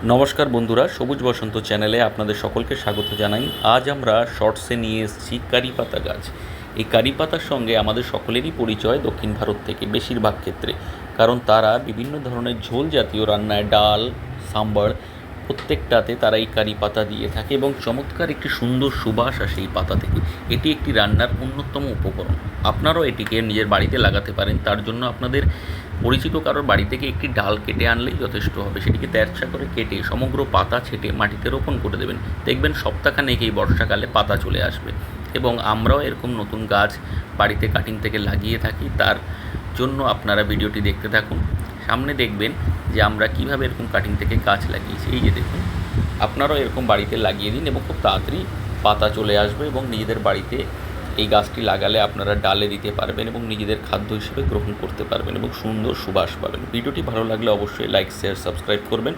নমস্কার বন্ধুরা, সবুজ বসন্ত চ্যানেলে আপনাদের সকলকে স্বাগত জানাই। আজ আমরা শর্টসে নিয়ে এসেছি কারি পাতা গাছ। এই কারি পাতার সঙ্গে আমাদের সকলেরই পরিচয় দক্ষিণ ভারত থেকে বেশিরভাগ ক্ষেত্রে, কারণ তারা বিভিন্ন ধরনের ঝোল জাতীয় রান্নায়, ডাল, সাম্বার প্রত্যেকটাতে তারা এই কারি পাতা দিয়ে থাকে এবং চমৎকার একটি সুন্দর সুবাস আসে এই পাতা থেকে। এটি একটি রান্নার অন্যতম উপকরণ। আপনারাও এটিকে নিজের বাড়িতে লাগাতে পারেন। তার জন্য আপনাদের পরিচিত কারোর বাড়ি থেকে একটি ডাল কেটে আনলেই যথেষ্ট হবে। সেটিকে তেরছা করে কেটে সমগ্র পাতা ছেঁটে মাটিতে রোপণ করে দেবেন। দেখবেন সপ্তাহখানেক এই বর্ষাকালে পাতা চলে আসবে। এবং আমরাও এরকম নতুন গাছ বাড়িতে কাটিং থেকে লাগিয়ে থাকি। তার জন্য আপনারা ভিডিওটি দেখতে থাকুন। সামনে দেখবেন যে আমরা কীভাবে এরকম কাটিং থেকে গাছ লাগিয়েছি। এই যে দেখুন, আপনারাও এরকম বাড়িতে লাগিয়ে দিন এবং খুব তাড়াতাড়ি পাতা চলে আসবে এবং নিজেদের বাড়িতে এই গাছটি লাগালে আপনারা ডালে দিতে পারবেন এবং নিজেদের খাদ্য হিসেবে গ্রহণ করতে পারবেন এবং সুন্দর সুবাস পাবেন। ভিডিওটি ভালো লাগলে অবশ্যই লাইক, শেয়ার, সাবস্ক্রাইব করবেন।